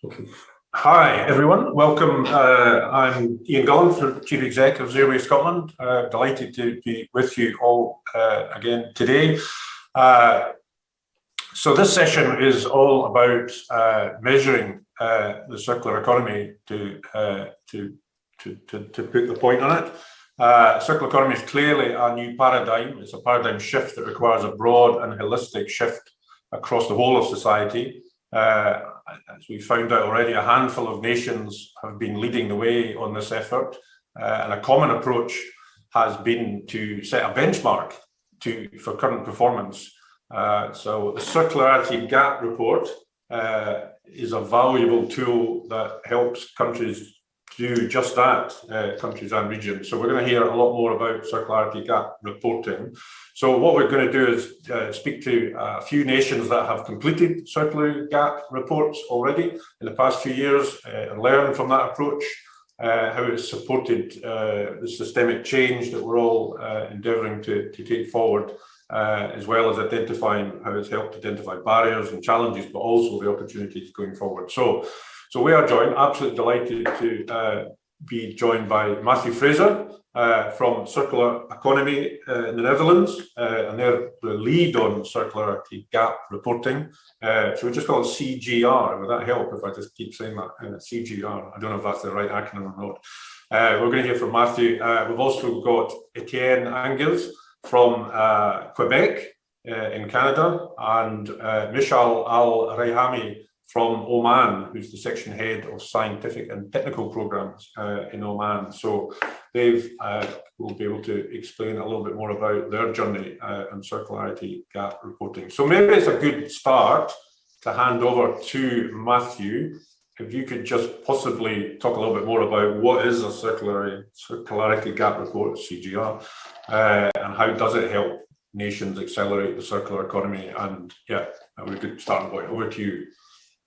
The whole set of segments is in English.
Okay. Hi, everyone. Welcome. I'm Iain Gulland, Chief Executive of Riymay Scotland. Delighted to be with you all again today. So this session is all about measuring the circular economy to put the point on it. Circular economy is clearly a new paradigm. It's a paradigm shift that requires a broad and holistic shift across the whole of society. As we found out already, a handful of nations have been leading the way on this effort, and a common approach has been to set a benchmark for current performance. So the Circularity Gap Report is a valuable tool that helps countries do just that, countries and regions. So we're going to hear a lot more about Circularity Gap reporting. So what we're going to do is speak to a few nations that have completed Circularity Gap reports already in the past few years, and learn from that approach, how it's supported the systemic change that we're all endeavouring to take forward, as well as identifying how it's helped identify barriers and challenges, but also the opportunities going forward. So we are joined, absolutely delighted to be joined by Matthew Fraser from Circular Economy in the Netherlands, and they're the lead on Circularity Gap reporting. So we just call it CGR. Would that help if I just keep saying that? CGR. I don't know if that's the right acronym or not. We're going to hear from Matthew. We've also got Etienne from Quebec in Canada, and Mishal Riymay from Oman, who's the section head of scientific and technical programs in Oman. So they've will be able to explain a little bit more about their journey on Circularity Gap reporting. So maybe it's a good start to hand over to Matthew. If you could just possibly talk a little bit more about what is a Circularity Gap Report, CGR, and how does it help nations accelerate the circular economy? And yeah, we could start point. Over to you,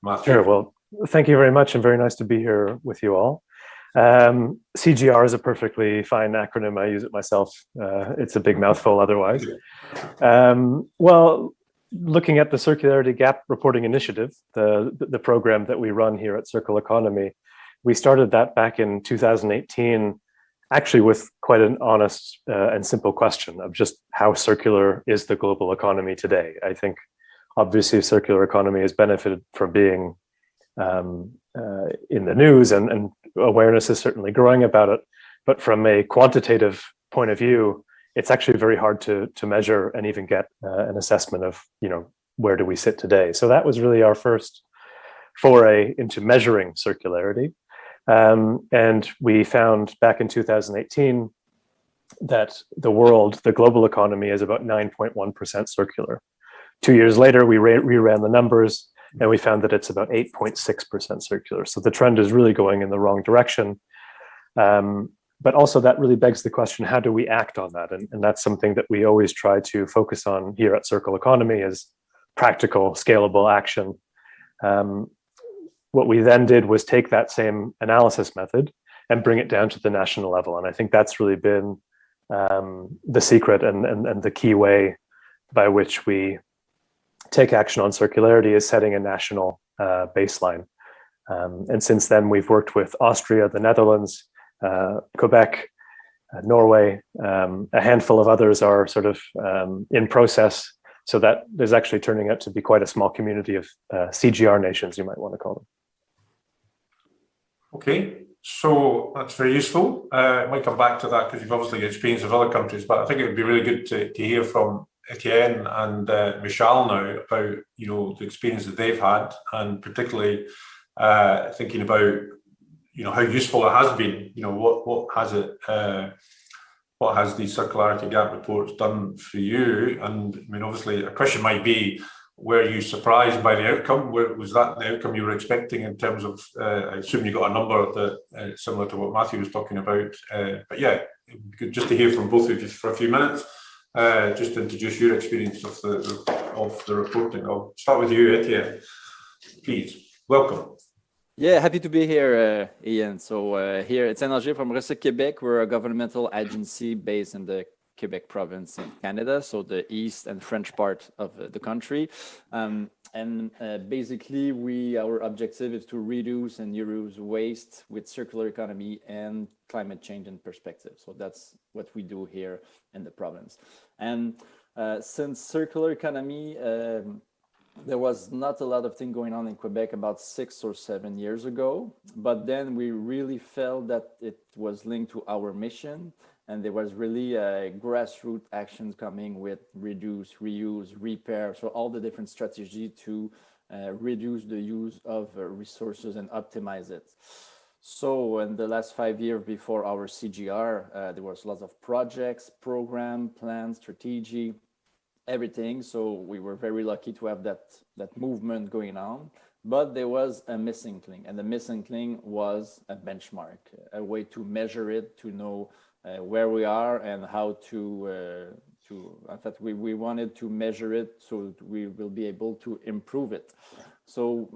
Matthew. Sure. Well, thank you very much, and very nice to be here with you all. CGR is a perfectly fine acronym. I use it myself. It's a big mouthful otherwise. Well, looking at the Circularity Gap Reporting Initiative, the program that we run here at Circle Economy, we started that back in 2018, actually with quite an honest and simple question of just how circular is the global economy today. I think obviously circular economy has benefited from being in the news, and awareness is certainly growing about it. But from a quantitative point of view, it's actually very hard to measure and even get an assessment of, where do we sit today. So that was really our first foray into measuring circularity. And we found back in 2018 that the global economy is about 9.1% circular. 2 years later, we reran the numbers, and we found that it's about 8.6% circular. So the trend is really going in the wrong direction. But also that really begs the question, how do we act on that? And that's something that we always try to focus on here at Circle Economy, is practical, scalable action. What we then did was take that same analysis method and bring it down to the national level. And I think that's really been the secret and the key way by which we take action on circularity, is setting a national baseline. And since then, we've worked with Austria, the Netherlands, Quebec, Norway, a handful of others are sort of in process, so that there's actually turning out to be quite a small community of CGR nations, you might want to call them. Okay, so that's very useful. I might come back to that because you've obviously got experience of other countries, but I think it would be really good to hear from Etienne and Mishal now about the experience that they've had, and particularly thinking about how useful it has been. What has the Circularity Gap reports done for you? And I mean, obviously, a question might be, were you surprised by the outcome? Was that the outcome you were expecting in terms of? I assume you got a number that similar to what Matthew was talking about. But yeah, it'd be good just to hear from both of you for a few minutes. Just to introduce your experience of the reporting. I'll start with you, Etienne. Please, welcome. Yeah, happy to be here, Iain. So here, Etienne from Recyc, Quebec. We're a governmental agency based in the Quebec province in Canada, so the east and French part of the country. Basically, our objective is to reduce and reuse waste with circular economy and climate change in perspective. So that's what we do here in the province. And since circular economy, there was not a lot of thing going on in Quebec about 6 or 7 years ago, but then we really felt that it was linked to our mission, and there was really a grassroots actions coming with reduce, reuse, repair, so all the different strategy to reduce the use of resources and optimize it. So in the last 5 years before our CGR, there was lots of projects, program, plans, strategy, everything. So we were very lucky to have that movement going on, but there was a missing link, and the missing link was a benchmark, a way to measure it, to know where we are and how to in fact, we wanted to measure it so we will be able to improve it. So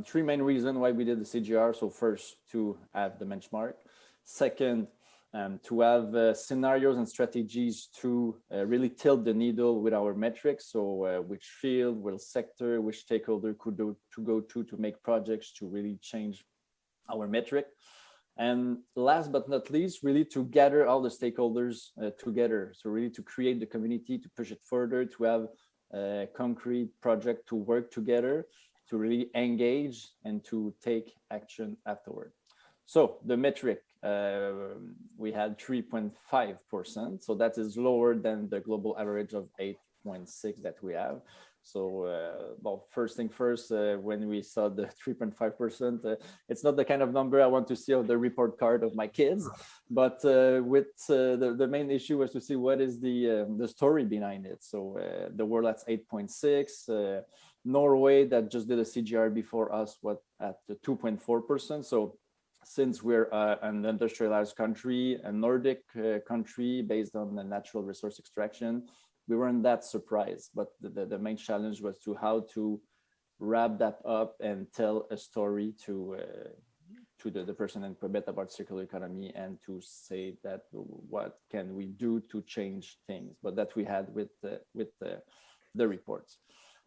3 main reasons why we did the CGR. So first, to have the benchmark. Second, to have scenarios and strategies to really tilt the needle with our metrics. So which field, which sector, which stakeholder could go to make projects to really change our metric. And last but not least, really to gather all the stakeholders together. So really to create the community, to push it further, to have a concrete project to work together, to really engage and to take action afterward. So the metric, we had 3.5%. So that is lower than the global average of 8.6 that we have. So, well, first thing first, when we saw the 3.5%, it's not the kind of number I want to see on the report card of my kids, but the main issue was to see what is the story behind it. So the world at 8.6, Norway that just did a CGR before us, what at the 2.4%. So since we're an industrialized country, a Nordic country based on the natural resource extraction, we weren't that surprised, but the main challenge was to how to wrap that up and tell a story to the person in Quebec about circular economy, and to say that what can we do to change things, but that we had with the reports.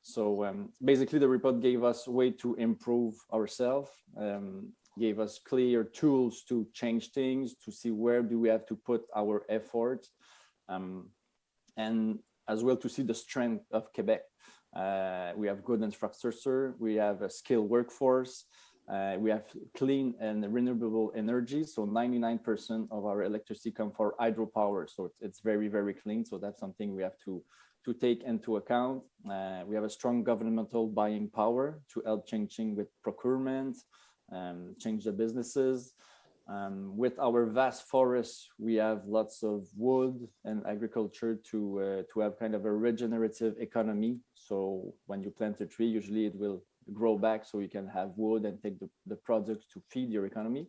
So basically the report gave us a way to improve ourselves, gave us clear tools to change things, to see where do we have to put our effort, and as well to see the strength of Quebec. We have good infrastructure, we have a skilled workforce, we have clean and renewable energy. So 99% of our electricity comes from hydropower. So it's very, very clean. So that's something we have to take into account. We have a strong governmental buying power to help changing with procurement, change the businesses. With our vast forests, we have lots of wood and agriculture to have kind of a regenerative economy. So when you plant a tree, usually it will grow back, so you can have wood and take the products to feed your economy.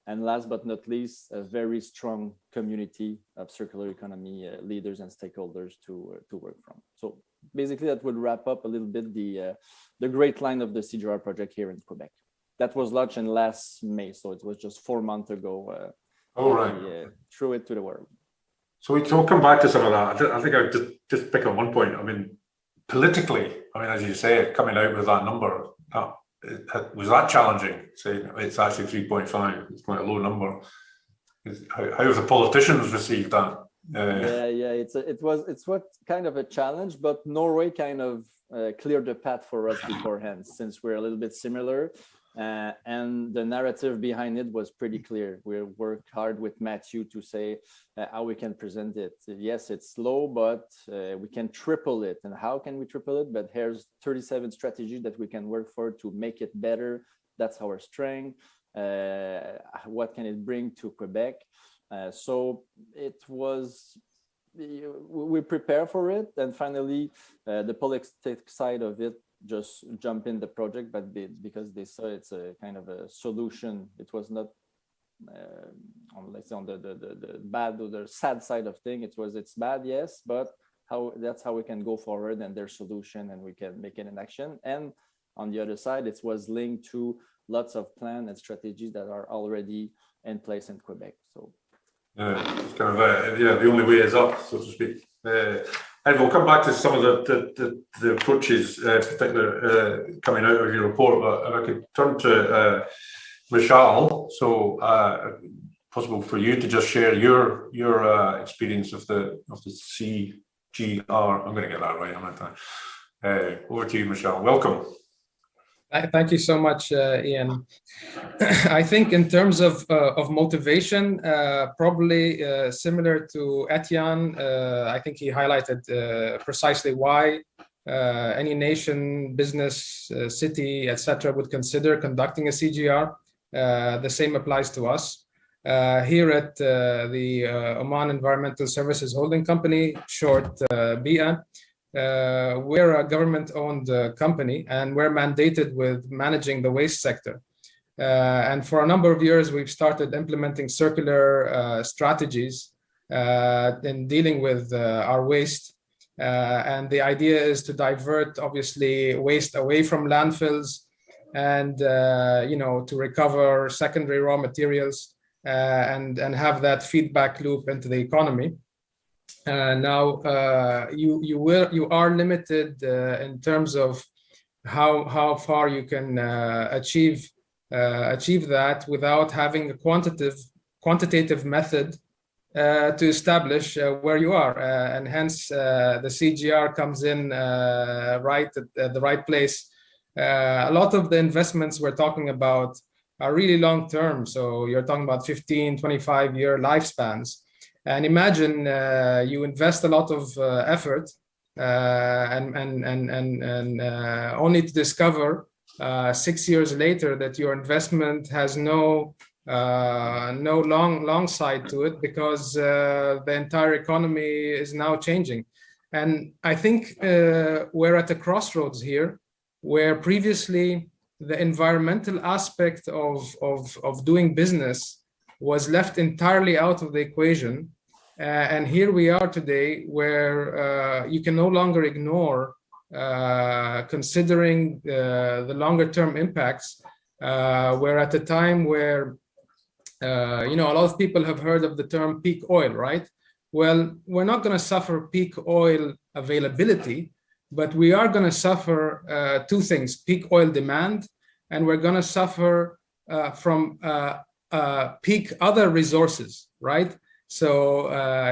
And last but not least, a very strong community of circular economy leaders and stakeholders to work from. So basically that would wrap up a little bit the great line of the CGR project here in Quebec. That was launched in last May, so it was just 4 months ago. We threw it to the world. So we'll come back to some of that. I think I would just pick on one point. I mean, politically, I mean, as you say, coming out with that number, was that challenging? Saying it's actually 3.5, it's quite a low number. How have the politicians received that? It's what kind of a challenge, but Norway kind of cleared the path for us beforehand, since we're a little bit similar. And the narrative behind it was pretty clear. We worked hard with Matthew to say how we can present it. Yes, it's low, but we can triple it. And how can we triple it? But here's 37 strategies that we can work for to make it better. That's our strength. What can it bring to Quebec? So it was, we prepare for it. And finally, the political side of it just jump in the project, but because they saw it's a kind of a solution. It was not, let's say, on the bad or the sad side of thing. It's bad, yes, but that's how we can go forward, and their solution, and we can make it in action. And on the other side, it was linked to lots of plans and strategies that are already in place in Quebec. So It's kind of the only way is up, so to speak. And we'll come back to some of the approaches, particularly coming out of your report. But if I could turn to Mishal, so possible for you to just share your experience of the CGR. I'm going to get that right, aren't I? Over to you, Mishal. Welcome. Thank you so much, Iain. I think in terms of motivation, probably similar to Etienne, I think he highlighted precisely why any nation, business, city, etc., would consider conducting a CGR. The same applies to us. Here at the Oman Environmental Services Holding Company, short BIA, we're a government-owned company, and we're mandated with managing the waste sector. And for a number of years, we've started implementing circular strategies in dealing with our waste. And the idea is to divert, obviously, waste away from landfills and to recover secondary raw materials and have that feedback loop into the economy. Now you are limited in terms of how far you can achieve that without having a quantitative method to establish where you are, and hence the CGR comes in right at the right place. A lot of the investments we're talking about are really long term, so you're talking about 15-25 year lifespans. And imagine you invest a lot of effort and only to discover 6 years later that your investment has no long side to it, because the entire economy is now changing. And I think we're at a crossroads here, where previously the environmental aspect of doing business was left entirely out of the equation. And here we are today, where you can no longer ignore considering the longer term impacts. We're at a time where, a lot of people have heard of the term peak oil, right? Well, we're not going to suffer peak oil availability, but we are going to suffer two things: peak oil demand, and we're going to suffer from peak other resources, right? So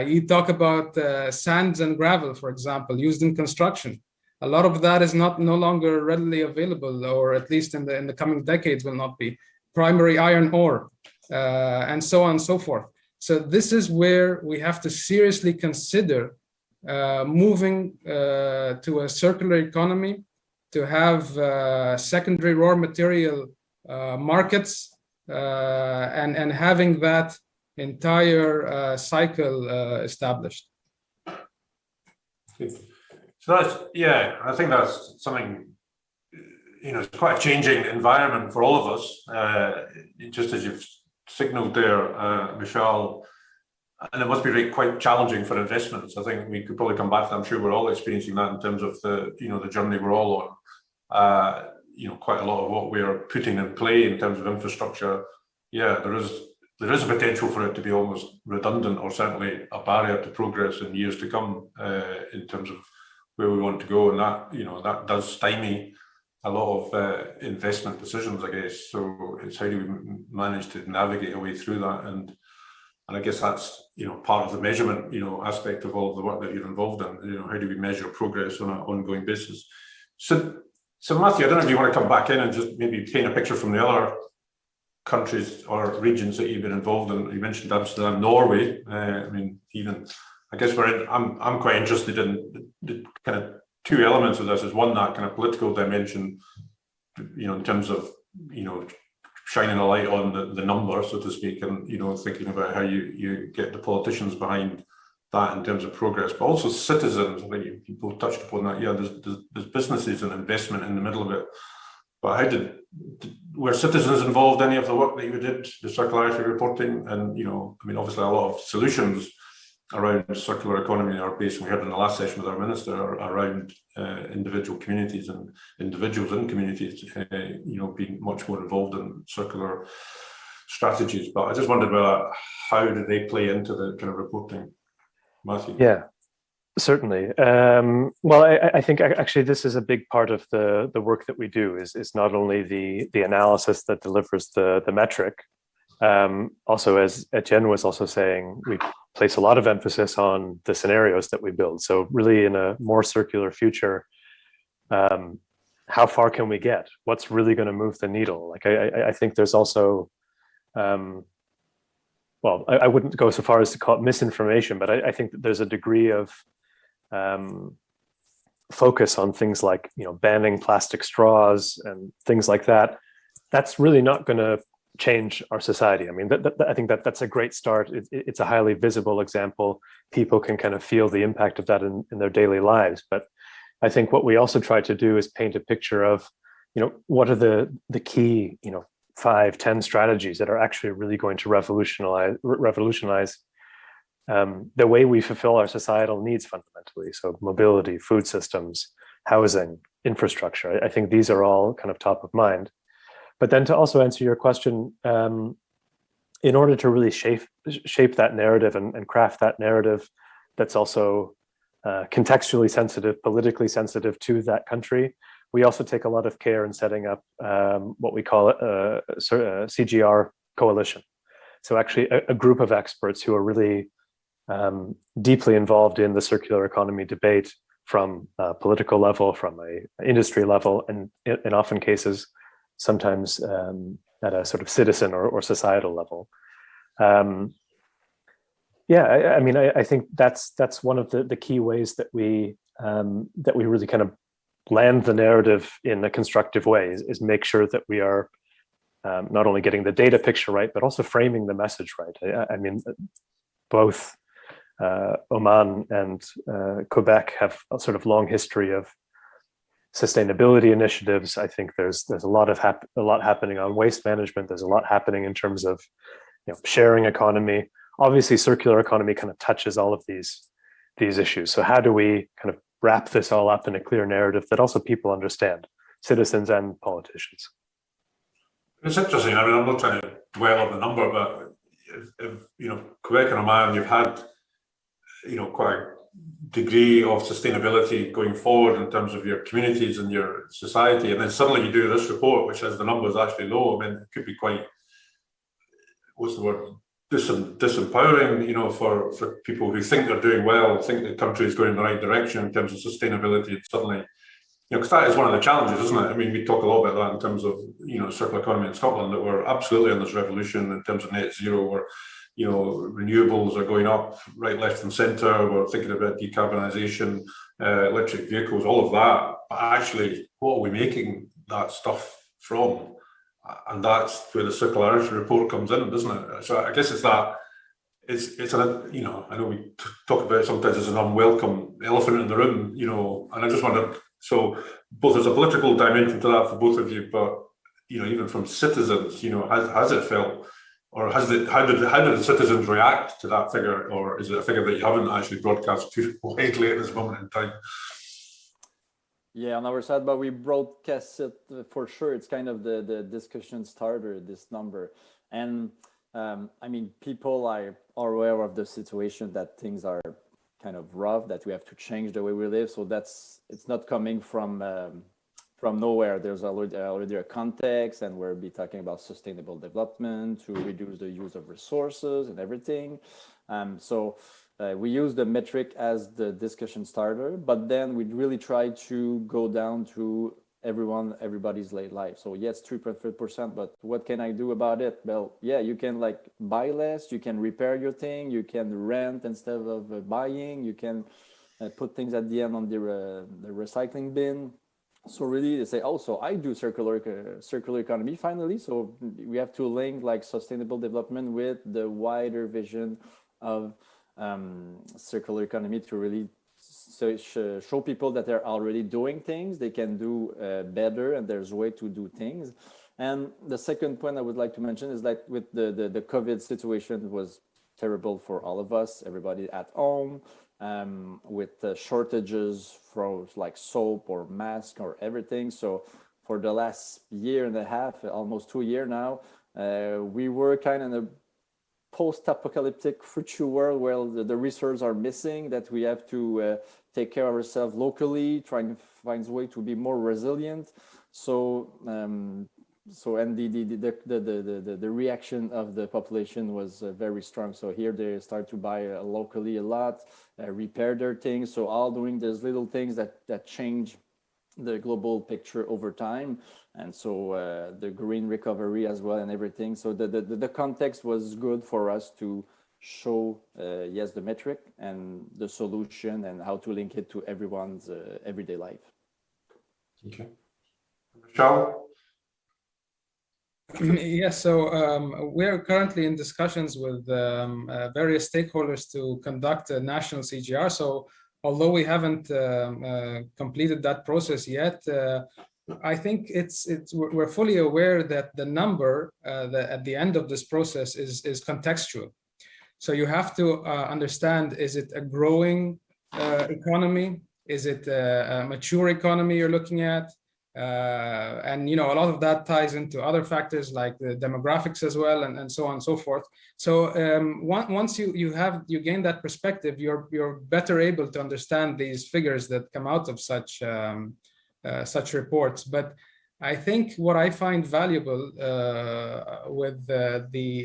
you talk about sands and gravel, for example, used in construction. A lot of that is no longer readily available, or at least in the coming decades will not be. Primary iron ore, and so on and so forth. So this is where we have to seriously consider moving to a circular economy, to have secondary raw material markets, and having that entire cycle established. So I think that's something, it's quite a changing environment for all of us, just as you've signaled there, Mishal, and it must be quite challenging for investments. I think we could probably come back to that. I'm sure we're all experiencing that in terms of the journey we're all on. Quite a lot of what we are putting in play in terms of infrastructure, there is a potential for it to be almost redundant, or certainly a barrier to progress in years to come, in terms of where we want to go, and that does stymie a lot of investment decisions, I guess. So it's how do we manage to navigate a way through that, and I guess that's part of the measurement aspect of all of the work that you're involved in. How do we measure progress on an ongoing basis? So Matthew, I don't know if you want to come back in and just maybe paint a picture from the other countries or regions that you've been involved in. You mentioned Amsterdam, Norway. I guess I'm quite interested in the kind of two elements of this. Is one, that kind of political dimension, in terms of shining a light on the number, so to speak, and thinking about how you get the politicians behind that in terms of progress, but also citizens. I think you both touched upon that. There's businesses and investment in the middle of it. But were citizens involved in any of the work that you did, the circularity reporting? And obviously a lot of solutions around circular economy are based, we heard in the last session with our minister, around individual communities and individuals in communities, being much more involved in circular strategies, but I just wondered how do they play into the kind of reporting, Matthew? Yeah, certainly. Well, I think actually this is a big part of the work that we do is not only the analysis that delivers the metric. Also, as Etienne was also saying, we place a lot of emphasis on the scenarios that we build. So really in a more circular future, how far can we get? What's really going to move the needle? Like I think there's also, well, I wouldn't go so far as to call it misinformation, but I think that there's a degree of focus on things like, banning plastic straws and things like that. That's really not going to change our society. I mean, I think that's a great start. It's a highly visible example. People can kind of feel the impact of that in their daily lives. But I think what we also try to do is paint a picture of, what are the key, 5-10 strategies that are actually really going to revolutionize the way we fulfill our societal needs fundamentally. So mobility, food systems, housing, infrastructure. I think these are all kind of top of mind. But then to also answer your question, in order to really shape that narrative and craft that narrative that's also contextually sensitive, politically sensitive to that country, we also take a lot of care in setting up what we call a CGR coalition. So actually a group of experts who are really deeply involved in the circular economy debate from a political level, from an industry level, and in often cases, sometimes at a sort of citizen or societal level. I mean, I think that's one of the key ways that we really kind of land the narrative in a constructive way is make sure that we are not only getting the data picture right, but also framing the message right. I mean, both Oman and Quebec have a sort of long history of sustainability initiatives. I think there's a lot happening on waste management. There's a lot happening in terms of sharing economy. Obviously, circular economy kind of touches all of these issues. So how do we kind of wrap this all up in a clear narrative that also people understand, citizens and politicians? It's interesting. I mean, I'm not trying to dwell on the number, but if Quebec and Oman, you've had quite a degree of sustainability going forward in terms of your communities and your society, and then suddenly you do this report which says the number is actually low. I mean, it could be quite, what's the word, disempowering, for people who think they're doing well, think the country is going in the right direction in terms of sustainability, and suddenly, because that is one of the challenges, isn't it? I mean, we talk a lot about that in terms of, circular economy in Scotland, that we're absolutely on this revolution in terms of net zero, where, renewables are going up right, left and centre. We're thinking about decarbonisation, electric vehicles, all of that. But actually, what are we making that stuff from? And that's where the circularity report comes in, doesn't it? So I guess it's that, it's I know we talk about it sometimes as an unwelcome elephant in the room, and I just wondered, so both there's a political dimension to that for both of you, but, even from citizens, has it felt, or how did the citizens react to that figure, or is it a figure that you haven't actually broadcast too widely at this moment in time? Yeah, on our side, but we broadcast it for sure. It's kind of the discussion starter, this number. And I mean, people are aware of the situation, that things are kind of rough, that we have to change the way we live. So it's not coming from nowhere. There's already a context, and we'll be talking about sustainable development to reduce the use of resources and everything. We use the metric as the discussion starter, but then we really try to go down to everybody's life. So yes, 3.5%, but what can I do about it? Well, yeah, you can buy less, you can repair your thing, you can rent instead of buying, you can put things at the end on the recycling bin. So really they say, so I do circular economy finally. So we have to link sustainable development with the wider vision of circular economy to really show people that they're already doing things, they can do better, and there's a way to do things. And the second point I would like to mention is with the COVID situation was terrible for all of us, everybody at home, with the shortages for soap or mask or everything. So for the last year and a half, almost 2 years now, We were kind of in a post-apocalyptic future world where the resources are missing, that we have to take care of ourselves locally, trying to find a way to be more resilient. So, and the reaction of the population was very strong. So here they start to buy locally a lot, repair their things. So all doing these little things that change the global picture over time. And so the green recovery as well and everything. So the context was good for us to show, yes, the metric and the solution and how to link it to everyone's everyday life. Okay. Mishal? Yes, so we're currently in discussions with various stakeholders to conduct a national CGR. So although we haven't completed that process yet, I think we're fully aware that the number at the end of this process is contextual. So you have to understand, is it a growing economy? Is it a mature economy you're looking at? And a lot of that ties into other factors like the demographics as well, and so on and so forth. So once you gain that perspective, you're better able to understand these figures that come out of such reports. But I think what I find valuable with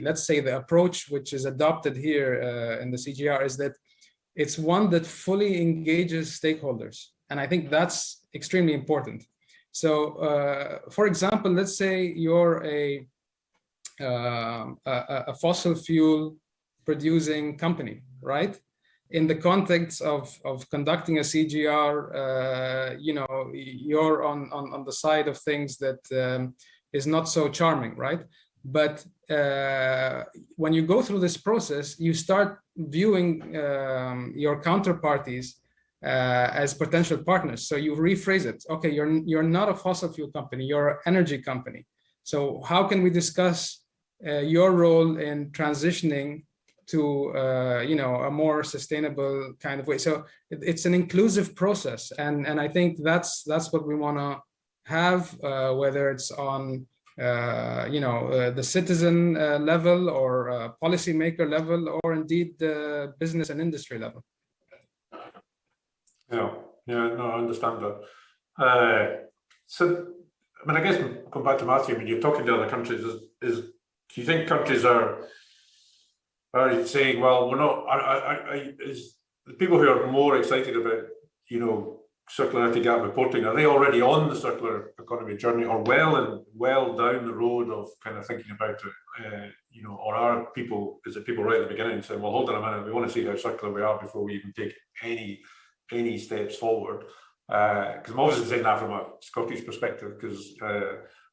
let's say the approach which is adopted here in the CGR is that it's one that fully engages stakeholders, and I think that's extremely important. So, for example, let's say you're a fossil fuel producing company, right? In the context of conducting a CGR, you're on the side of things that is not so charming, right? But when you go through this process, you start viewing your counterparties as potential partners. So you rephrase it. Okay, you're not a fossil fuel company, you're an energy company. So how can we discuss your role in transitioning to a more sustainable kind of way? So it's an inclusive process, and I think that's what we want to have, whether it's on the citizen level or policymaker level, or indeed the business and industry level. Yeah, no, I understand that. So, I mean, I guess come back to Matthew. I mean, you're talking to other countries. Do you think countries are saying, well, we're not? Is the people who are more excited about, circularity gap reporting, are they already on the circular economy journey, or well down the road of kind of thinking about it? Or is it people right at the beginning saying, well, hold on a minute, we want to see how circular we are before we even take any steps forward? Because I'm obviously saying that from a Scottish perspective, because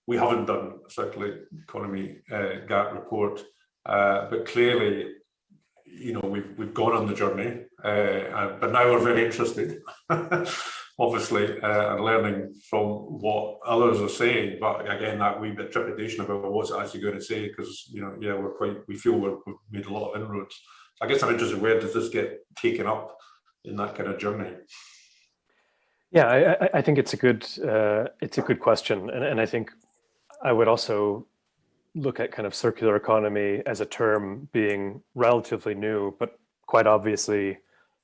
we haven't done a circular economy gap report, but clearly, we've gone on the journey, but now we're very interested, obviously, and learning from what others are saying. But again, that wee bit trepidation about what's it actually going to say, because we feel we've made a lot of inroads. So I guess I'm interested, where does this get taken up in that kind of journey? Yeah, I think it's a good question, and I think I would also look at kind of circular economy as a term being relatively new, but quite obviously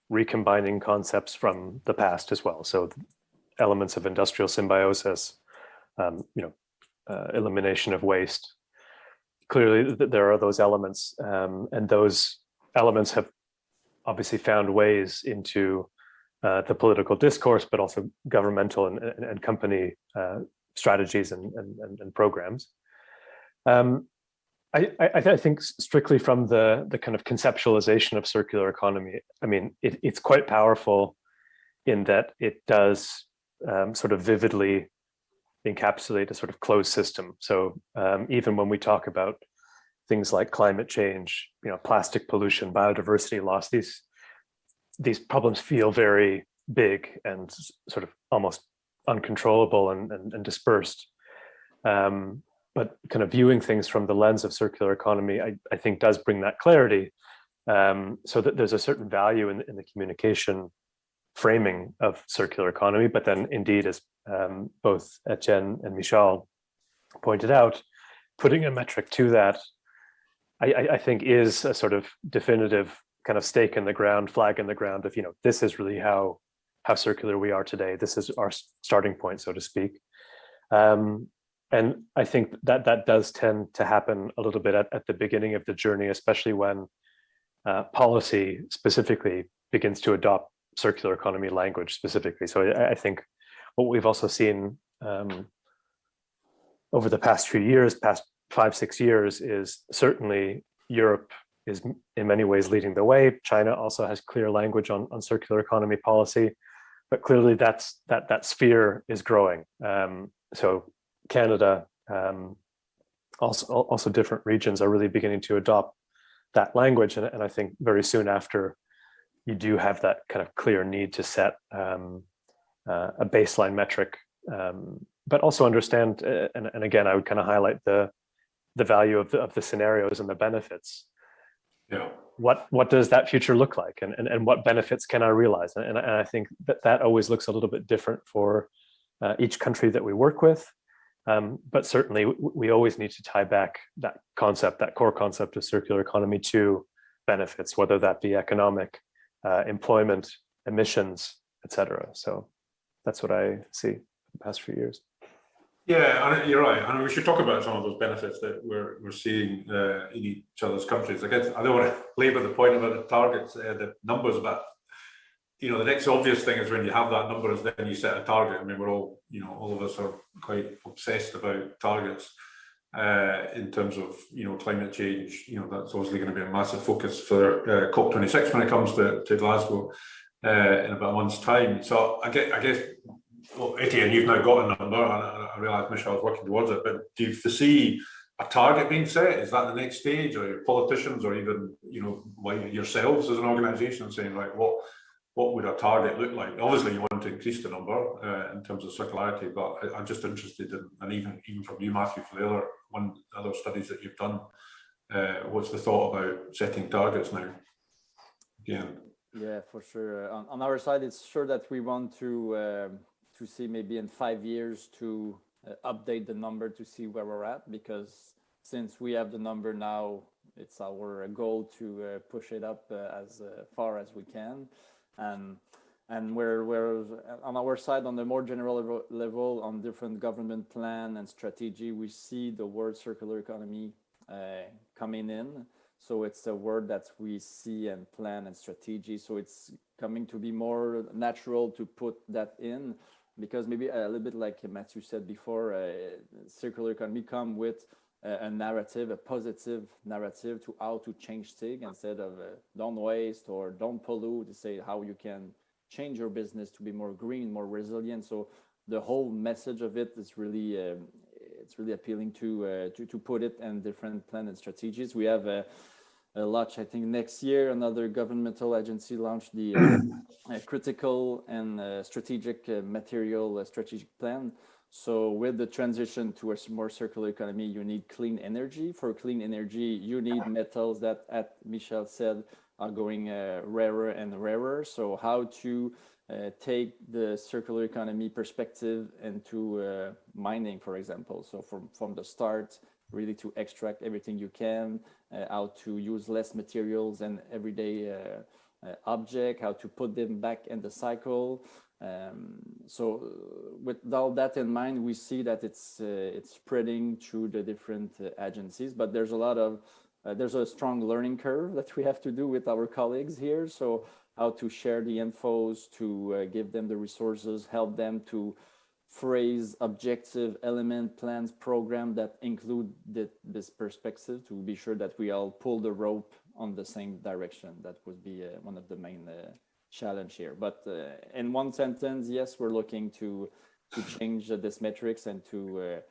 recombining concepts from the past as well. So elements of industrial symbiosis, elimination of waste. Clearly, there are those elements, and those elements have obviously found ways into the political discourse, but also governmental and company strategies and programs. I think strictly from the kind of conceptualization of circular economy, I mean, it's quite powerful in that it does sort of vividly encapsulate a sort of closed system. So even when we talk about things like climate change, plastic pollution, biodiversity loss, these problems feel very big and sort of almost uncontrollable and dispersed. But kind of viewing things from the lens of circular economy, I think does bring that clarity, so that there's a certain value in the communication framing of circular economy. But then indeed, as both Etienne and Mishal pointed out, putting a metric to that, I think is a sort of definitive kind of stake in the ground, flag in the ground of, this is really how circular we are today. This is our starting point, so to speak. And I think that does tend to happen a little bit at the beginning of the journey, especially when policy specifically begins to adopt circular economy language specifically. So I think what we've also seen over the past few years, past 5-6 years, is certainly Europe is in many ways leading the way. China also has clear language on circular economy policy, but clearly that sphere is growing. So Canada, also different regions are really beginning to adopt that language, and I think very soon after, you do have that kind of clear need to set a baseline metric, but also understand, and again, I would kind of highlight the value of the scenarios and the benefits. Yeah. What does that future look like, and what benefits can I realize? And I think that always looks a little bit different for each country that we work with. But certainly we always need to tie back that core concept of circular economy to benefits, whether that be economic, employment, emissions, etc. So that's what I see for the past few years. Yeah, and you're right. And we should talk about some of those benefits that we're seeing in each other's countries. I guess I don't want to labor the point about the targets, the numbers, but the next obvious thing is when you have that number is then you set a target. I mean, we're all, all of us are quite obsessed about targets in terms of, climate change. That's obviously going to be a massive focus for COP26 when it comes to Glasgow in about a month's time. So I guess, well, Etienne, you've now got a number, and I realise Mishal is working towards it, but do you foresee a target being set? Is that the next stage, or politicians, or even, like yourselves as an organisation saying, right, what would a target look like? Obviously, you want to increase the number in terms of circularity, but I'm just interested in, and even from you, Matthew, for the other studies that you've done, what's the thought about setting targets now? Again. Yeah, for sure. On our side, it's sure that we want to see maybe in 5 years to update the number to see where we're at, because since we have the number now, it's our goal to push it up as far as we can. And we're on our side, on the more general level, on different government plan and strategy, we see the word circular economy coming in. So it's a word that we see and plan and strategy. So it's coming to be more natural to put that in, because maybe a little bit like Matthew said before, circular economy come with a narrative, a positive narrative to how to change things, instead of don't waste or don't pollute, to say how you can change your business to be more green, more resilient. So the whole message of it is really, it's really appealing to put it in different plan and strategies. We have a launch, I think next year, another governmental agency launched the critical and strategic material strategic plan. So with the transition to a more circular economy, you need clean energy. For clean energy, you need metals that, as Mishal said, are going rarer and rarer. So how to take the circular economy perspective into mining, for example. So from the start, really to extract everything you can, how to use less materials and everyday object, how to put them back in the cycle. So with all that in mind, we see that it's spreading through the different agencies, but there's a lot of there's a strong learning curve that we have to do with our colleagues here. So how to share the infos, to give them the resources, help them to phrase objective element plans program that include this perspective, to be sure that we all pull the rope on the same direction. That would be one of the main challenge here. But in one sentence, yes, we're looking to change this metrics and to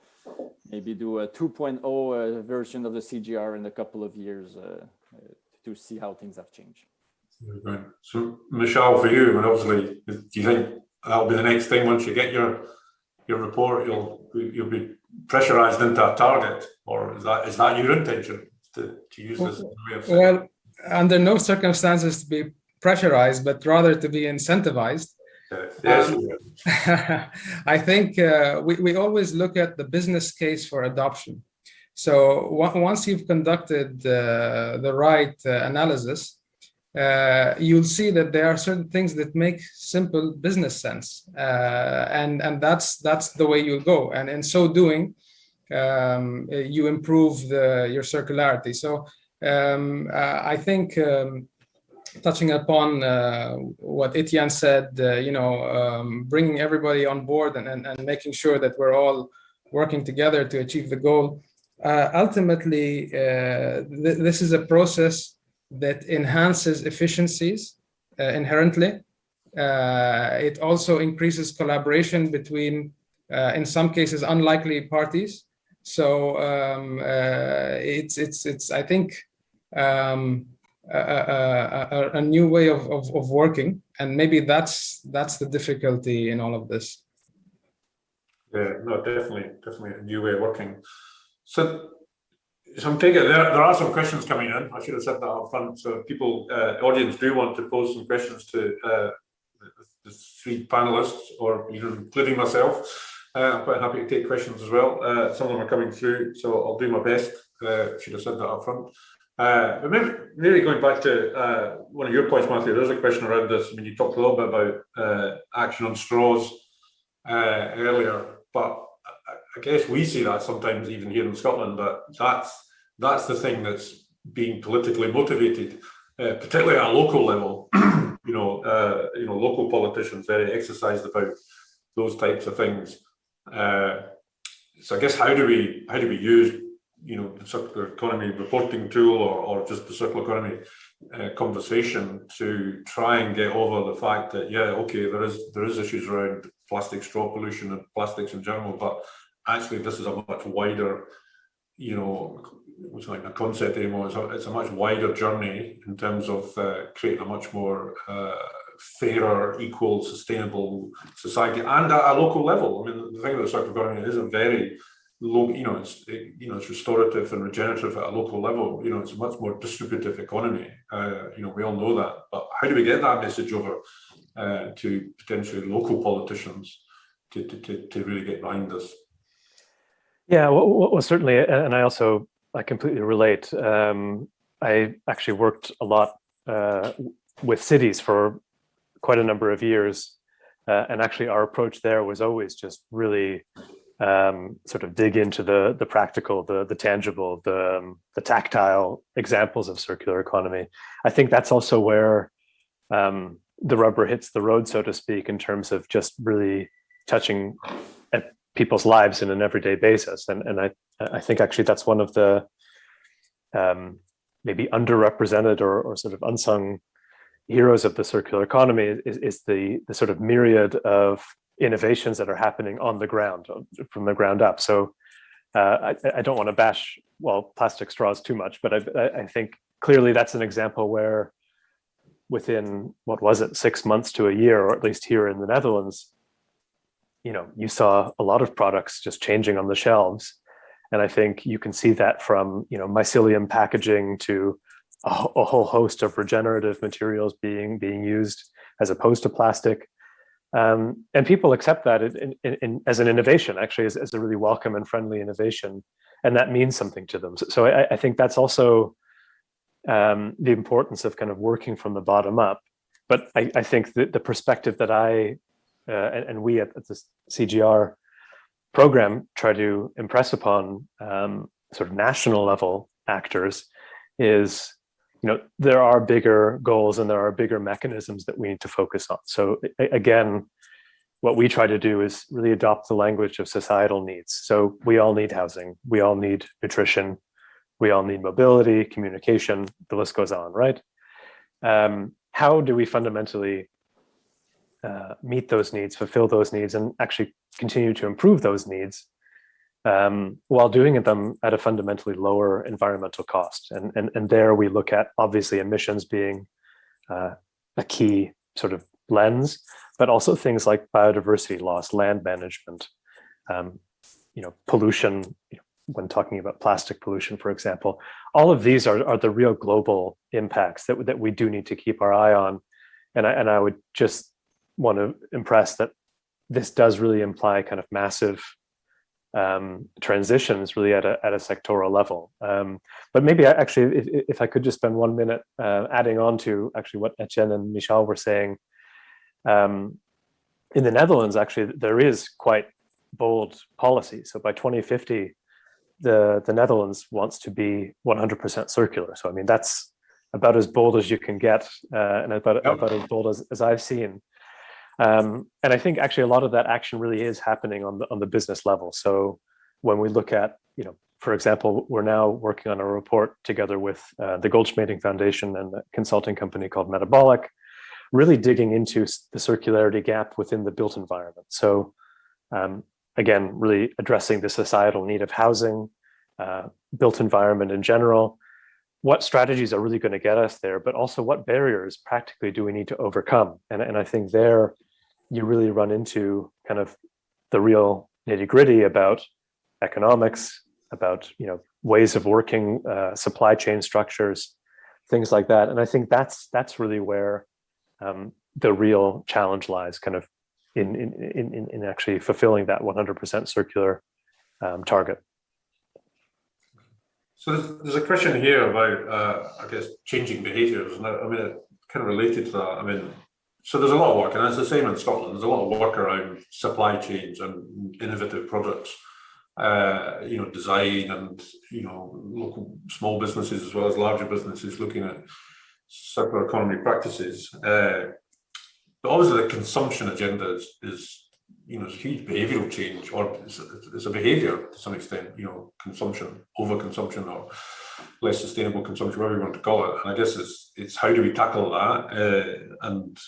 maybe do a 2.0 version of the CGR in a couple of years to see how things have changed. Right. So Mishal, for you, I mean, obviously, do you think that'll be the next thing once you get your report? You'll be pressurized into a target, or is that your intention to use this way of saying? Well, under no circumstances to be pressurized, but rather to be incentivized. Yes. I think we always look at the business case for adoption. So once you've conducted the right analysis, you'll see that there are certain things that make simple business sense, and that's the way you'll go. And in so doing, you improve your circularity. So I think touching upon what Etienne said, bringing everybody on board and making sure that we're all working together to achieve the goal. Ultimately, this is a process that enhances efficiencies inherently. It also increases collaboration between, in some cases, unlikely parties. So it's I think a new way of working, and maybe that's the difficulty in all of this. Yeah, no, definitely a new way of working. So I'm taking it there are some questions coming in. I should have said that up front. So people, audience, do want to pose some questions to the three panelists, or even including myself. I'm quite happy to take questions as well. Some of them are coming through, so I'll do my best. Should have said that up front. But maybe going back to one of your points, Matthew, there's a question around this. I mean, you talked a little bit about action on straws earlier, but I guess we see that sometimes even here in Scotland, that that's the thing that's being politically motivated, particularly at a local level. Local politicians very exercised about those types of things. So I guess how do we use the circular economy reporting tool or just the circular economy conversation to try and get over the fact that there is issues around plastic straw pollution and plastics in general, but actually this is a much wider, it's not a concept anymore, it's a much wider journey in terms of creating a much more fairer, equal, sustainable society, and at a local level. I mean, the thing about the circular economy is a very low, it's restorative and regenerative at a local level. It's a much more distributive economy. We all know that. But how do we get that message over to potentially local politicians to really get behind this? Yeah, well, certainly, and I completely relate. I actually worked a lot with cities for quite a number of years, and actually our approach there was always just really sort of dig into the practical, the tangible, the tactile examples of circular economy. I think that's also where the rubber hits the road, so to speak, in terms of just really touching at people's lives in an everyday basis. And I think actually that's one of the maybe underrepresented or sort of unsung heroes of the circular economy is the sort of myriad of innovations that are happening on the ground, from the ground up. So I don't want to bash plastic straws too much, but I think clearly that's an example where within 6 months to a year, or at least here in the Netherlands, you saw a lot of products just changing on the shelves. And I think you can see that from mycelium packaging to a whole host of regenerative materials being used as opposed to plastic. And people accept that as an innovation, actually, as a really welcome and friendly innovation, and that means something to them. So I think that's also the importance of kind of working from the bottom up. But I think that the perspective that I and we at the CGR program try to impress upon sort of national level actors is, there are bigger goals and there are bigger mechanisms that we need to focus on. So again, what we try to do is really adopt the language of societal needs. So we all need housing, we all need nutrition, we all need mobility, communication, the list goes on, right? How do we fundamentally meet those needs, fulfill those needs, and actually continue to improve those needs while doing them at a fundamentally lower environmental cost? And there we look at, obviously, emissions being a key sort of lens, but also things like biodiversity loss, land management, pollution, when talking about plastic pollution, for example. All of these are the real global impacts that we do need to keep our eye on. And I would just want to impress that this does really imply kind of massive transitions really at a sectoral level. But maybe actually, if I could just spend 1 minute adding on to actually what Etienne and Mishal were saying. In the Netherlands, actually, there is quite bold policy. So by 2050, the Netherlands wants to be 100% circular. So I mean, that's about as bold as you can get, and about as bold as I've seen. And I think actually a lot of that action really is happening on the business level. So when we look at, for example, we're now working on a report together with the Goldschmeding Foundation and a consulting company called Metabolic, really digging into the circularity gap within the built environment. So again, really addressing the societal need of housing, built environment in general. What strategies are really going to get us there, but also what barriers practically do we need to overcome? And I think there you really run into kind of the real nitty-gritty about economics, about ways of working, supply chain structures, things like that. And I think that's really where the real challenge lies, kind of in actually fulfilling that 100% circular target. So there's a question here about, I guess, changing behaviours, and I mean, kind of related to that. I mean, so there's a lot of work, and it's the same in Scotland. There's a lot of work around supply chains and innovative products, design, and local small businesses as well as larger businesses looking at circular economy practices. But obviously, the consumption agenda is a huge behavioural change, or it's a behaviour to some extent. Consumption, overconsumption, or less sustainable consumption, whatever you want to call it. And I guess it's how do we tackle that, and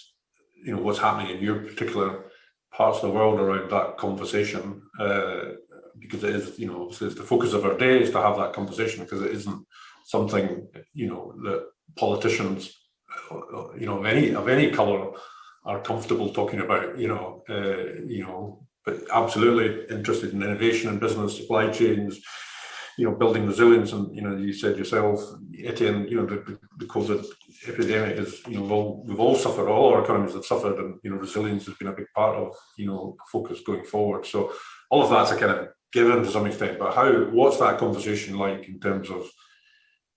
what's happening in your particular parts of the world around that conversation, because it is, obviously it's the focus of our day is to have that conversation, because it isn't something that politicians of any colour are comfortable talking about, but absolutely interested in innovation and business, supply chains, building resilience. And you said yourself, Etienne, the COVID epidemic is, we've all suffered, all our economies have suffered, and resilience has been a big part of focus going forward. So all of that's a kind of given to some extent, but what's that conversation like in terms of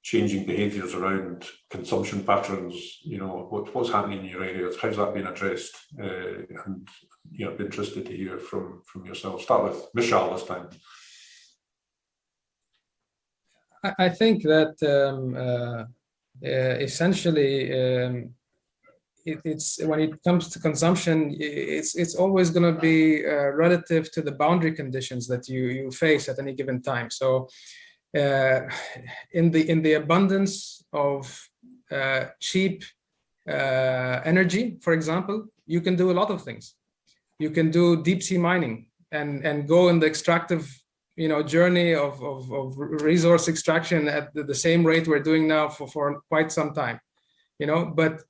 changing behaviours around consumption patterns? What's happening in your areas? How's that being addressed? And I'd be interested to hear from yourself. Start with Mishal this time. I think that essentially it's when it comes to consumption, it's always going to be relative to the boundary conditions that you face at any given time. So in the abundance of cheap energy, for example, you can do a lot of things. You can do deep sea mining and go in the extractive journey of resource extraction at the same rate we're doing now for quite some time, but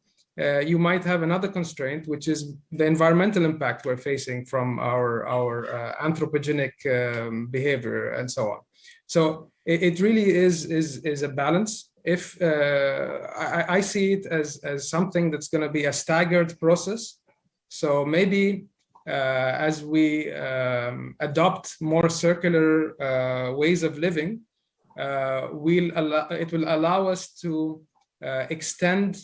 you might have another constraint, which is the environmental impact we're facing from our anthropogenic behavior and so on. So it really is a balance. If I see it as something that's going to be a staggered process. So maybe as we adopt more circular ways of living, it will allow us to extend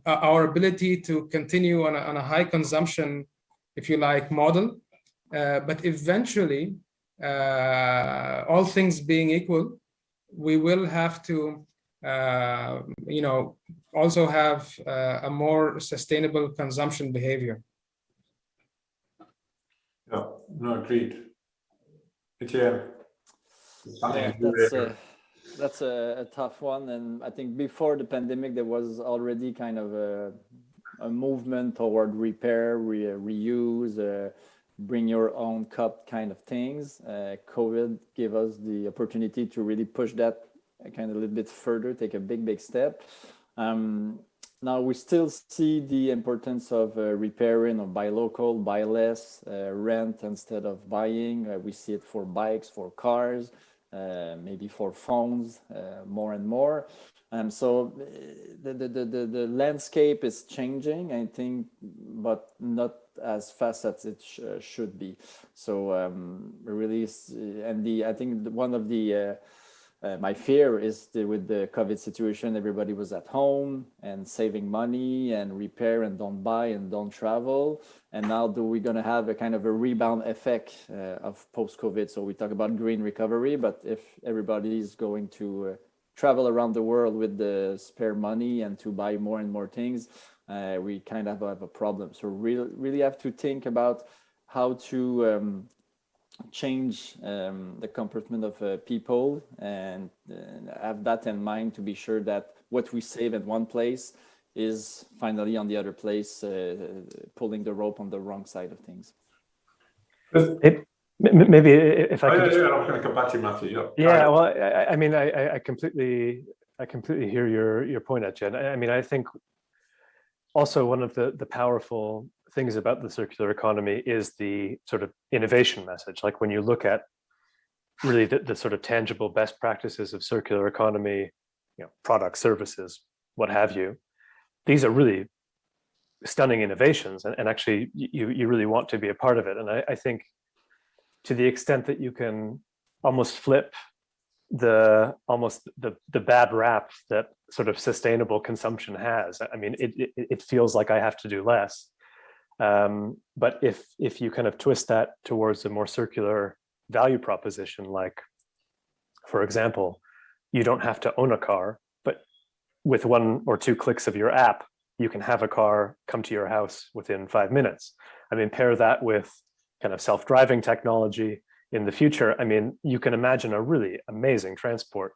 our ability to continue on a high consumption, if you like, model. But eventually, all things being equal, we will have to also have a more sustainable consumption behavior. Yeah, no, agreed. Etienne, that's a tough one, and I think before the pandemic there was already kind of a movement toward repair, reuse, bring your own cup kind of things. COVID gave us the opportunity to really push that kind of a little bit further, take a big step. Now we still see the importance of repairing, or buy local, buy less, rent instead of buying. We see it for bikes, for cars. maybe for phones more and more. So the landscape is changing, I think, but not as fast as it should be. So really, I think one of the my fear is with the COVID situation, everybody was at home and saving money and repair and don't buy and don't travel. And now we're going to have a kind of a rebound effect of post-COVID. So we talk about green recovery, but if everybody is going to travel around the world with the spare money and to buy more and more things, we kind of have a problem. So really have to think about how to change the comportment of people and have that in mind to be sure that what we save at one place is finally on the other place, pulling the rope on the wrong side of things. Maybe if I could. I'm going to come back to you, Matthew. Yeah. Well, I mean, I completely hear your point, Etienne. I mean, I think also one of the powerful things about the circular economy is the sort of innovation message. Like when you look at really the sort of tangible best practices of circular economy, products, services, what have you, these are really stunning innovations, and actually you really want to be a part of it. And I think to the extent that you can almost flip the bad rap that sort of sustainable consumption has. I mean, it feels like I have to do less. But if you kind of twist that towards a more circular value proposition, like, for example, you don't have to own a car, but with 1 or 2 clicks of your app, you can have a car come to your house within 5 minutes. I mean, pair that with kind of self-driving technology in the future. I mean, you can imagine a really amazing transport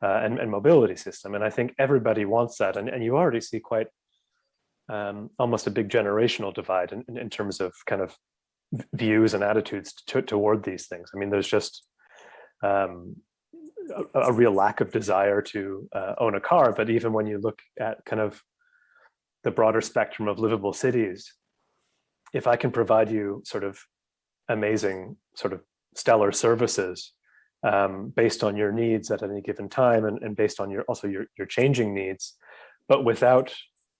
and mobility system. And I think everybody wants that. And you already see quite almost a big generational divide in terms of kind of views and attitudes toward these things. I mean, there's just a real lack of desire to own a car. But even when you look at kind of the broader spectrum of livable cities, if I can provide you sort of amazing, sort of stellar services based on your needs at any given time and based on your changing needs, but without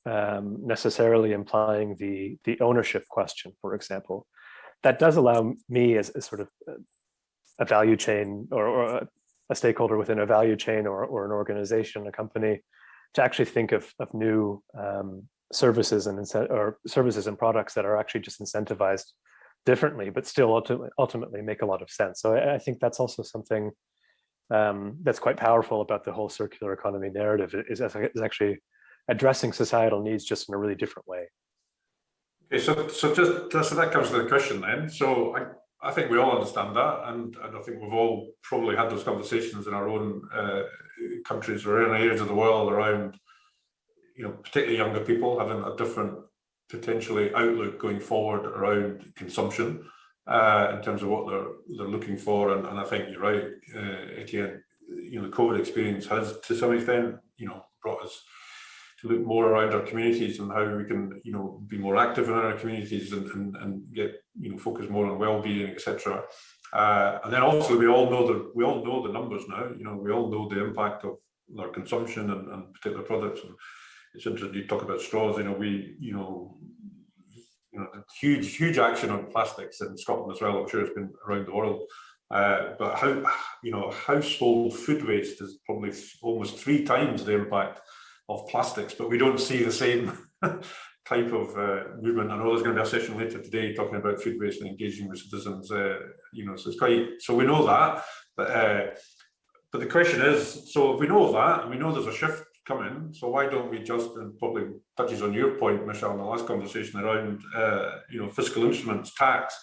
necessarily implying the ownership question, for example, that does allow me as sort of a value chain or a stakeholder within a value chain or an organization, a company, to actually think of new services and products that are actually just incentivized differently, but still ultimately make a lot of sense. So I think that's also something that's quite powerful about the whole circular economy narrative, is actually addressing societal needs just in a really different way. Okay, so that comes to the question then. So I think we all understand that, and I think we've all probably had those conversations in our own countries or in areas of the world around, particularly younger people having a different potentially outlook going forward around consumption in terms of what they're looking for. And I think you're right, Etienne. The COVID experience has, to some extent, brought us to look more around our communities and how we can, be more active in our communities and get, focus more on well-being, etc. And then also we all know the numbers now. We all know the impact of our consumption and particular products. And it's interesting you talk about straws. Huge action on plastics in Scotland as well. I'm sure it's been around the world. But household food waste is probably almost 3 times the impact of plastics, but we don't see the same type of movement. I know there's going to be a session later today talking about food waste and engaging with citizens. So it's quite. So we know that, but the question is: so if we know that, and we know there's a shift coming, so why don't we just, and probably touches on your point, Mishal, in the last conversation around fiscal instruments, tax.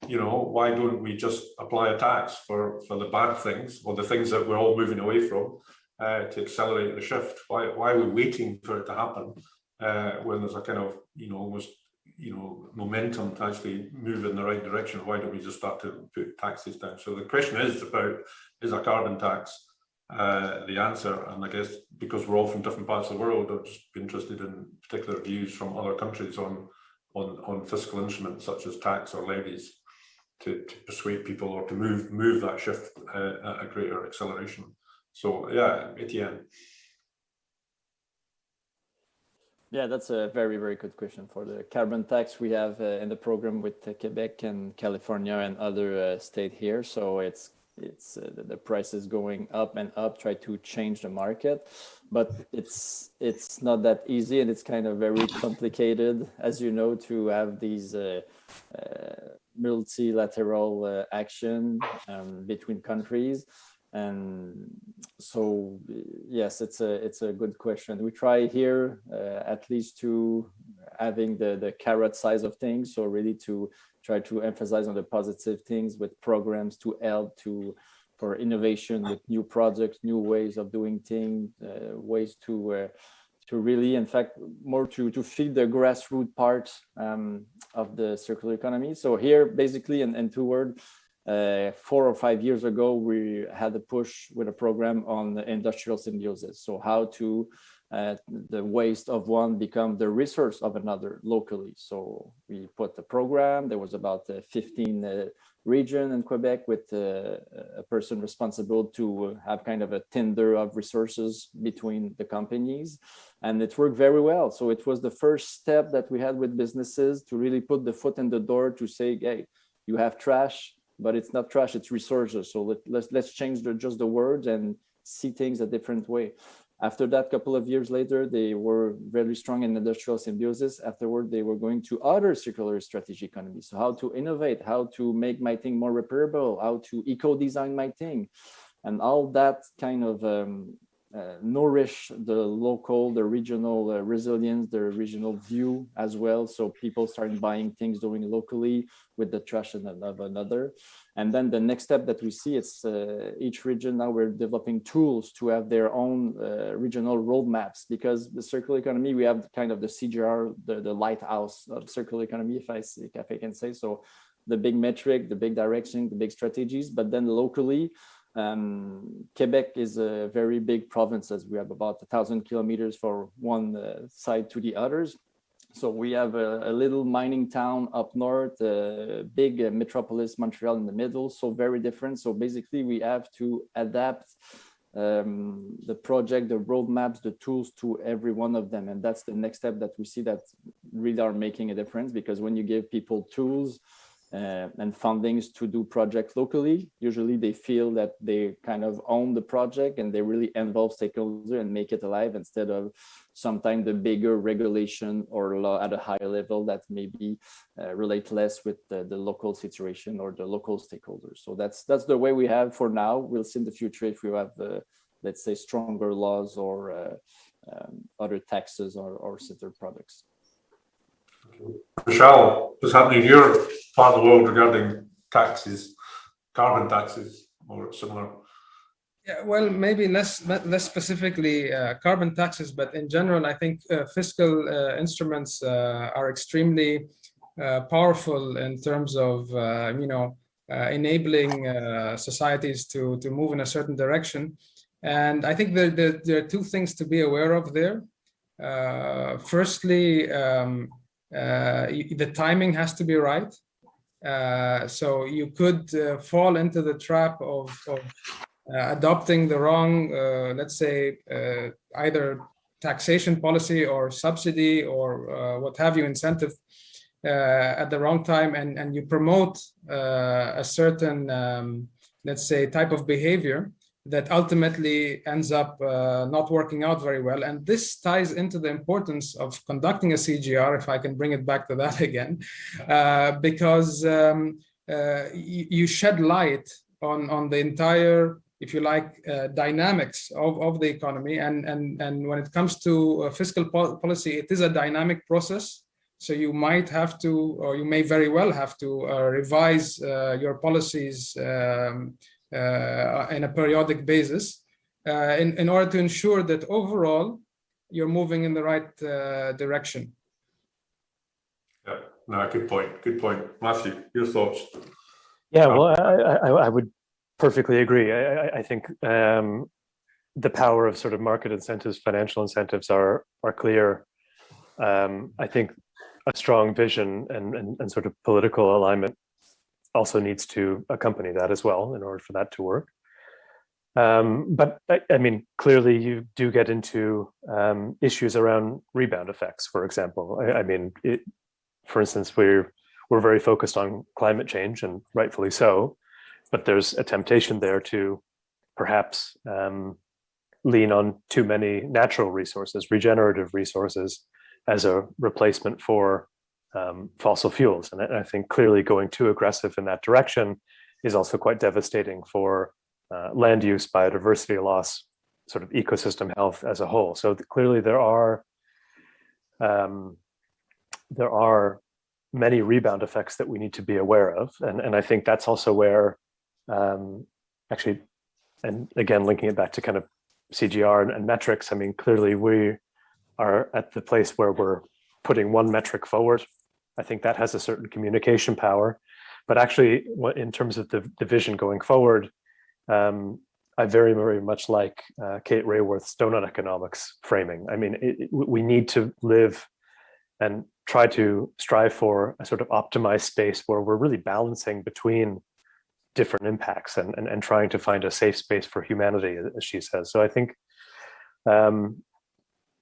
Why don't we just apply a tax for the bad things or the things that we're all moving away from? To accelerate the shift. Why are we waiting for it to happen when there's a kind of almost momentum to actually move in the right direction? Why don't we just start to put taxes down? So the question is about, is a carbon tax the answer? And I guess because we're all from different parts of the world, I'd just be interested in particular views from other countries on fiscal instruments such as tax or levies to persuade people or to move that shift at a greater acceleration. So yeah, Etienne. Yeah, that's a very, very good question. For the carbon tax we have in the program with Quebec and California and other state here. So it's the price is going up and up, try to change the market, but it's not that easy, and it's kind of very complicated, as you know, to have these multilateral action between countries. And so, yes, it's a good question. We try here at least to having the carrot size of things, so really to try to emphasize on the positive things with programs to help for innovation with new projects, new ways of doing things, ways to really, in fact, more to feed the grassroots part of the circular economy. So here, basically, in 2 words, 4 or 5 years ago, we had a push with a program on industrial symbiosis. So how to the waste of one become the resource of another locally. So we put the program. There was about 15 region in Quebec with a person responsible to have kind of a tender of resources between the companies, and it worked very well. So it was the first step that we had with businesses to really put the foot in the door to say, hey, you have trash, but it's not trash, it's resources. So let's change just the words and see things a different way. After that, couple of years later, they were very strong in industrial symbiosis. Afterward, they were going to other circular strategy economies. So how to innovate, how to make my thing more repairable, how to eco-design my thing. And all that kind of nourish the local, the regional resilience, the regional view as well. So people started buying things doing locally with the trash of another. And then the next step that we see, it's each region now we're developing tools to have their own regional roadmaps, because the circular economy, we have kind of the CGR, the lighthouse of circular economy, if I can say so, the big metric, the big direction, the big strategies. But then locally, Quebec is a very big province, as we have about 1,000 kilometers for one side to the others. So we have a little mining town up north, a big metropolis, Montreal in the middle, so very different. So basically we have to adapt the project, the roadmaps, the tools to every one of them. And that's the next step that we see that really are making a difference, because when you give people tools and fundings to do projects locally, usually they feel that they kind of own the project and they really involve stakeholders and make it alive, instead of sometimes the bigger regulation or law at a higher level that maybe relate less with the local situation or the local stakeholders. So that's the way we have for now. We'll see in the future if we have, let's say, stronger laws or other taxes or similar products. Mishal, what's happening in your part of the world regarding taxes, carbon taxes or similar? Yeah, well, maybe less specifically carbon taxes, but in general, I think fiscal instruments are extremely powerful in terms of enabling societies to move in a certain direction. And I think there are two things to be aware of there. Firstly, the timing has to be right. So you could fall into the trap of adopting the wrong, let's say, either taxation policy or subsidy or what have you, incentive at the wrong time, and you promote a certain, let's say, type of behavior that ultimately ends up not working out very well. And this ties into the importance of conducting a CGR, if I can bring it back to that again, because you shed light on the entire, if you like, dynamics of the economy. And when it comes to fiscal policy, it is a dynamic process. So you might have to, or you may very well have to revise your policies in a periodic basis in order to ensure that overall you're moving in the right direction. Yeah, no, good point. Good point. Matthew, your thoughts? Yeah, well, I would perfectly agree. I think the power of sort of market incentives, financial incentives are clear. I think a strong vision and sort of political alignment also needs to accompany that as well in order for that to work. But I mean, clearly you do get into issues around rebound effects, for example. I mean, for instance, we're very focused on climate change, and rightfully so, but there's a temptation there to perhaps lean on too many natural resources, regenerative resources, as a replacement for fossil fuels. And I think clearly going too aggressive in that direction is also quite devastating for land use, biodiversity loss, sort of ecosystem health as a whole. So clearly there are many rebound effects that we need to be aware of. And I think that's also where actually, and again, linking it back to kind of CGR and metrics, I mean, clearly we are at the place where we're putting one metric forward. I think that has a certain communication power, but actually in terms of the vision going forward, I very, very much like Kate Raworth's donut economics framing. I mean, we need to live and try to strive for a sort of optimized space where we're really balancing between different impacts and trying to find a safe space for humanity, as she says. So I think,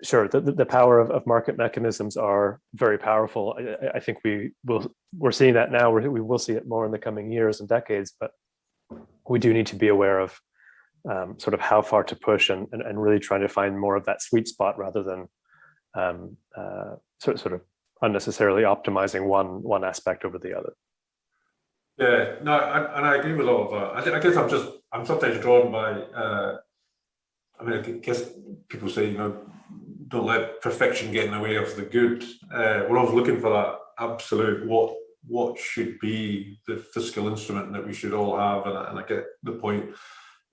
sure, the power of market mechanisms are very powerful. I think we're seeing that now. We will see it more in the coming years and decades, but we do need to be aware of sort of how far to push and really trying to find more of that sweet spot rather than sort of unnecessarily optimizing one aspect over the other. Yeah, no, and I agree with all of that. I guess I'm sometimes drawn by, I mean, I guess people say, you know, don't let perfection get in the way of the good. We're always looking for that absolute what should be the fiscal instrument that we should all have, and I get the point.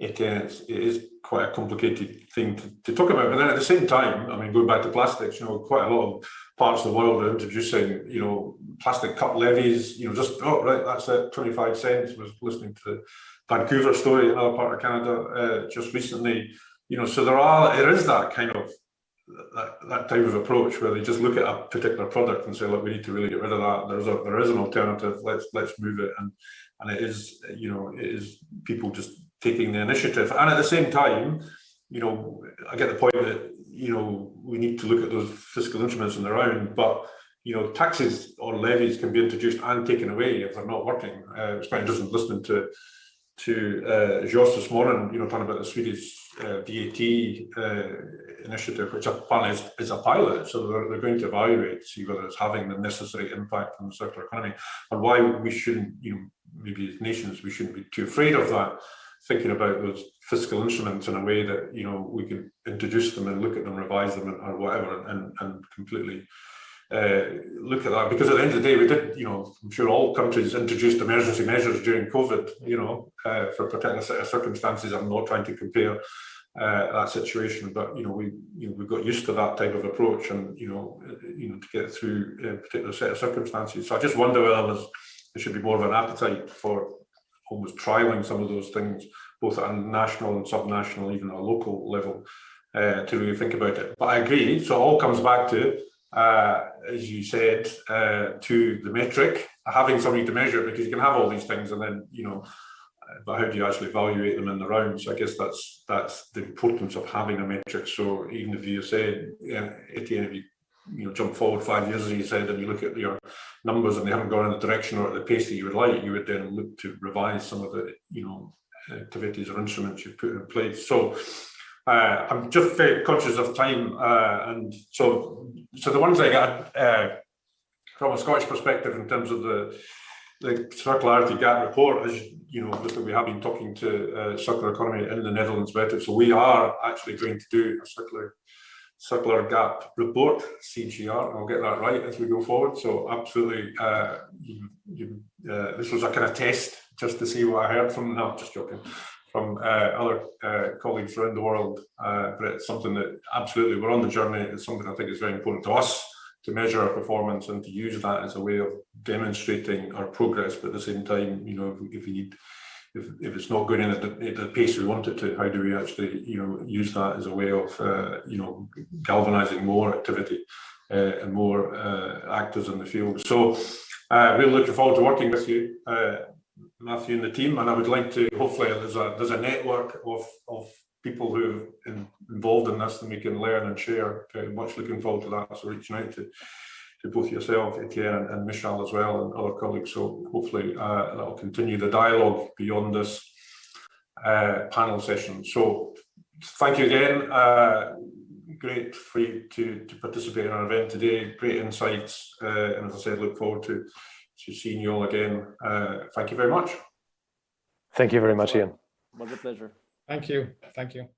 Etienne, it is quite a complicated thing to talk about, but then at the same time, I mean, going back to plastics, you know, quite a lot of parts of the world are introducing, you know, plastic cup levies, you know, just, oh, right, that's it, 25 cents. I was listening to the Vancouver story, another part of Canada, just recently, you know, so there is that kind of, that type of approach where they just look at a particular product and say, look, we need to really get rid of that. There is an alternative, let's move it. And it is, you know, it is people just taking the initiative. And at the same time, you know, I get the point that, you know, we need to look at those fiscal instruments in the round, but, you know, taxes or levies can be introduced and taken away if they're not working. It's quite interesting listening to Jos this morning, you know, talking about the Swedish VAT initiative, which apparently is a pilot. So they're going to evaluate, see whether it's having the necessary impact on the circular economy, and why we shouldn't, you know, maybe as nations, we shouldn't be too afraid of that, thinking about those fiscal instruments in a way that, you know, we could introduce them and look at them, revise them or whatever, and completely look at that. Because at the end of the day, we did, you know, I'm sure all countries introduced emergency measures during COVID, you know, for particular set of circumstances. I'm not trying to compare that situation, but, you know, we got used to that type of approach, and, you know, to get through a particular set of circumstances. So I just wonder whether there should be more of an appetite for almost trialing some of those things, both at a national and subnational, even a local level, to really think about it. But I agree, so it all comes back to, as you said, to the metric, having something to measure, because you can have all these things and then, you know, but how do you actually evaluate them in the round? So I guess that's the importance of having a metric. So even if you said, Etienne, if you jump forward 5 years, as you said, and you look at your numbers and they haven't gone in the direction or at the pace that you would like, you would then look to revise some of the, you know, activities or instruments you put in place. So I'm just very conscious of time, and so the ones I got from a Scottish perspective in terms of the Circularity Gap Report, as you know, we have been talking to circular economy in the Netherlands about it. So we are actually going to do a Circular Gap Report, CGR, I'll get that right as we go forward. So absolutely, this was a kind of test just to see what I heard from, no, just joking, from other colleagues around the world, but it's something that absolutely we're on the journey. It's something I think is very important to us to measure our performance and to use that as a way of demonstrating our progress. But at the same time, you know, if it's not going in at the pace we want it to, how do we actually, you know, use that as a way of, you know, galvanizing more activity and more actors in the field. So really looking forward to working with you. Matthew and the team, and I would like to, hopefully there's a network of people who are involved in this, and we can learn and share. Very much looking forward to that. So reaching out to both yourself, Etienne, and Mishal as well, and other colleagues. So hopefully that'll continue the dialogue beyond this panel session. So thank you again. Great for you to participate in our event today. Great insights, and as I said, look forward to seeing you all again. Thank you very much. Thank you very much, Iain. It was a pleasure. Thank you. Thank you.